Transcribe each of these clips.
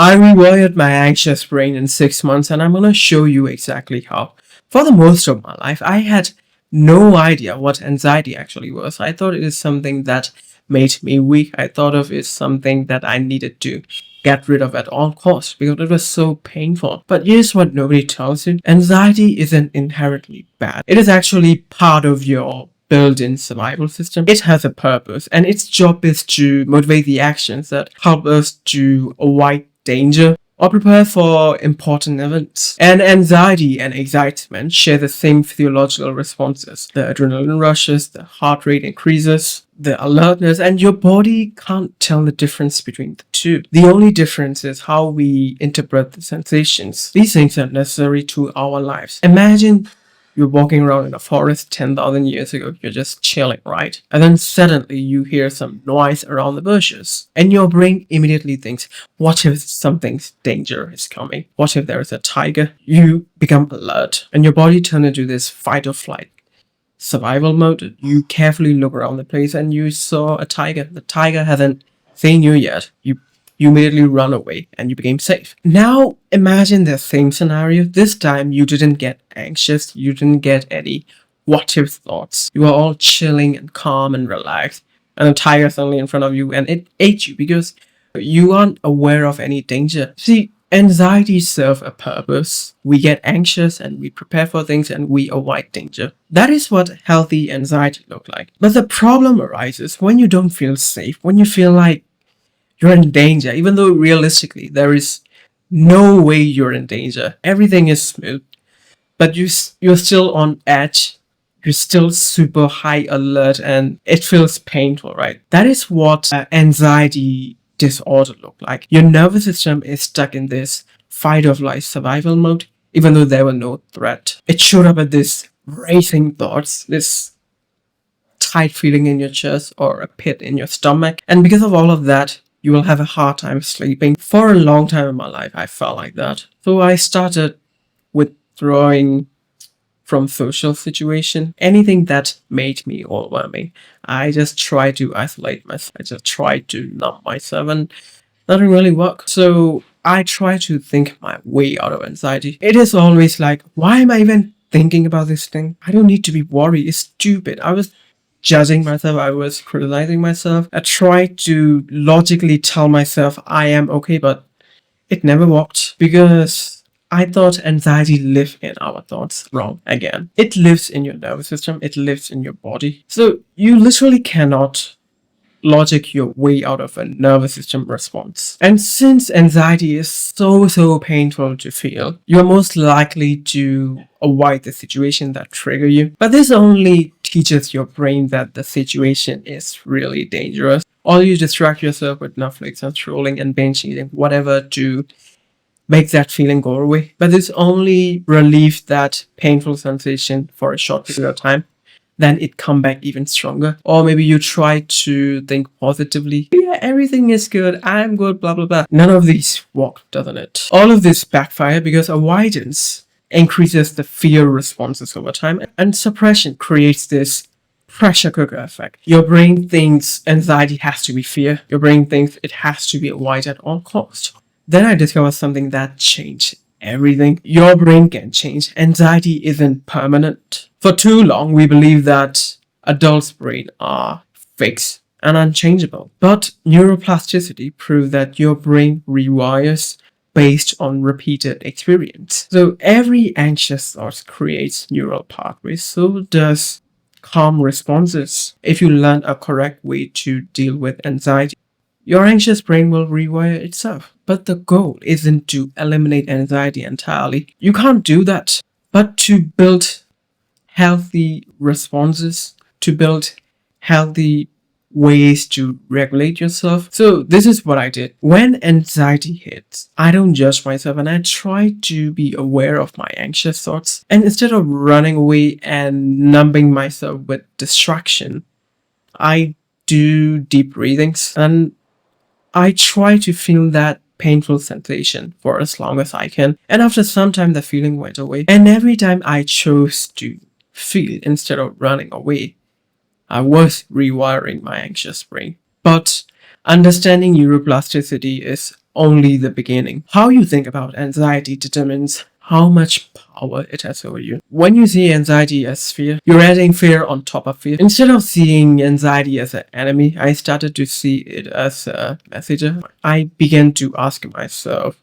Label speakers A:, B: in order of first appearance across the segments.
A: I rewired my anxious brain in 6 months, and I'm gonna show you exactly how. For the most of my life, I had no idea what anxiety actually was. I thought it is something that made me weak. I thought of it as something that I needed to get rid of at all costs because it was so painful. But here's what nobody tells you. Anxiety isn't inherently bad. It is actually part of your built-in survival system. It has a purpose, and its job is to motivate the actions that help us to avoid danger or prepare for important events. And anxiety and excitement share the same physiological responses. The adrenaline rushes, the heart rate increases, the alertness, and your body can't tell the difference between the two. The only difference is how we interpret the sensations. These things are necessary to our lives. Imagine you're walking around in a forest 10,000 years ago, you're just chilling, right? And then suddenly you hear some noise around the bushes, and your brain immediately thinks, what if something's danger is coming? What if there is a tiger? You become alert, and your body turns into this fight or flight survival mode. You carefully look around the place, and you saw a tiger. The tiger hasn't seen you yet. You immediately run away and you became safe. Now imagine the same scenario. This time you didn't get anxious, you didn't get any what if thoughts. You were all chilling and calm and relaxed, and a tiger suddenly in front of you and it ate you because you aren't aware of any danger. See, anxiety serves a purpose. We get anxious and we prepare for things and we avoid danger. That is what healthy anxiety looks like. But the problem arises when you don't feel safe, when you feel like you're in danger, even though realistically there is no way you're in danger. Everything is smooth, but you're still on edge. You're still super high alert, and it feels painful, right? That is what anxiety disorder look like. Your nervous system is stuck in this fight or flight survival mode, even though there were no threat. It showed up at this racing thoughts, this tight feeling in your chest or a pit in your stomach, and because of all of that, you will have a hard time sleeping. For a long time in my life, I felt like that. So I started withdrawing from social situation, anything that made me overwhelming. I just tried to isolate myself. I just tried to numb myself, and nothing really worked. So I try to think my way out of anxiety. It is always like, why am I even thinking about this thing? I don't need to be worried. It's stupid. I was judging myself, I was criticizing myself. I tried to logically tell myself I am okay, but it never worked because I thought anxiety lived in our thoughts. Wrong again. It lives in your nervous system, it lives in your body. So you literally cannot logic your way out of a nervous system response. And since anxiety is so painful to feel, you're most likely to avoid the situation that trigger you. But this only teaches your brain that the situation is really dangerous. Or you distract yourself with Netflix and scrolling and binge eating, whatever, to make that feeling go away. But this only relieves that painful sensation for a short period of time. Then it come back even stronger. Or maybe you try to think positively. Yeah, everything is good. I'm good, blah, blah, blah. None of these work, doesn't it? All of this backfire because avoidance increases the fear responses over time, and suppression creates this pressure cooker effect. Your brain thinks anxiety has to be fear. Your brain thinks it has to be avoided at all costs. Then I discovered something that changed everything. Your brain can change. Anxiety isn't permanent. For too long, we believe that adults' brains are fixed and unchangeable. But neuroplasticity proves that your brain rewires based on repeated experience. So every anxious thought creates neural pathways. So does calm responses. If you learn a correct way to deal with anxiety, your anxious brain will rewire itself. But the goal isn't to eliminate anxiety entirely. You can't do that. But to build healthy responses, to build healthy ways to regulate yourself. So this is what I did. When anxiety hits, I don't judge myself and I try to be aware of my anxious thoughts. And instead of running away and numbing myself with distraction, I do deep breathings and I try to feel that painful sensation for as long as I can. And after some time, the feeling went away. And every time I chose to feel instead of running away, I was rewiring my anxious brain. But understanding neuroplasticity is only the beginning. How you think about anxiety determines how much power it has over you. When you see anxiety as fear, you're adding fear on top of fear. Instead of seeing anxiety as an enemy, I started to see it as a messenger. I began to ask myself,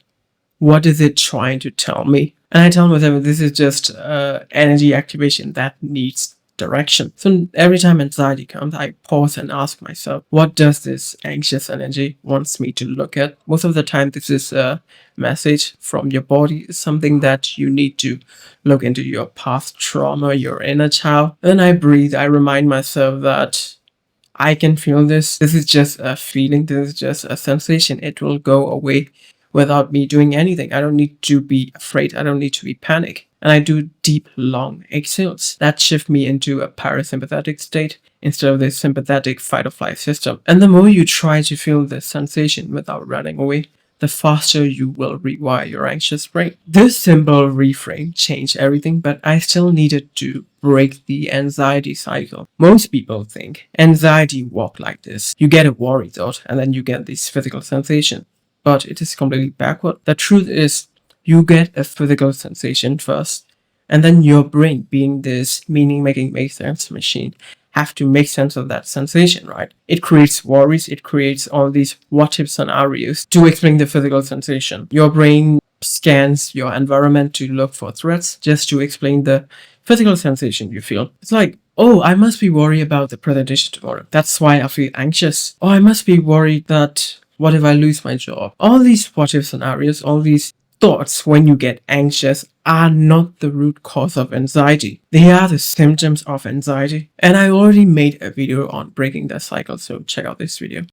A: what is it trying to tell me? And I tell myself this is just energy activation that needs direction. So every time anxiety comes, I pause and ask myself, what does this anxious energy wants me to look at? Most of the time, this is a message from your body, something that you need to look into your past trauma, your inner child. Then I breathe. I remind myself that I can feel this. This is just a feeling. This is just a sensation. It will go away without me doing anything. I don't need to be afraid. I don't need to be panic. And I do deep, long exhales that shift me into a parasympathetic state instead of the sympathetic fight or flight system. And the more you try to feel the sensation without running away, the faster you will rewire your anxious brain. This simple reframe changed everything, but I still needed to break the anxiety cycle. Most people think anxiety walk like this. You get a worry thought and then you get this physical sensation. But it is completely backward. The truth is, you get a physical sensation first, and then your brain, being this meaning-making make sense machine, have to make sense of that sensation, right? It creates worries, it creates all these what-if scenarios to explain the physical sensation. Your brain scans your environment to look for threats just to explain the physical sensation you feel. It's like, oh, I must be worried about the presentation tomorrow. That's why I feel anxious. Oh, I must be worried that what if I lose my job? All these what-if scenarios, all these thoughts when you get anxious are not the root cause of anxiety. They are the symptoms of anxiety. And I already made a video on breaking the cycle, so check out this video.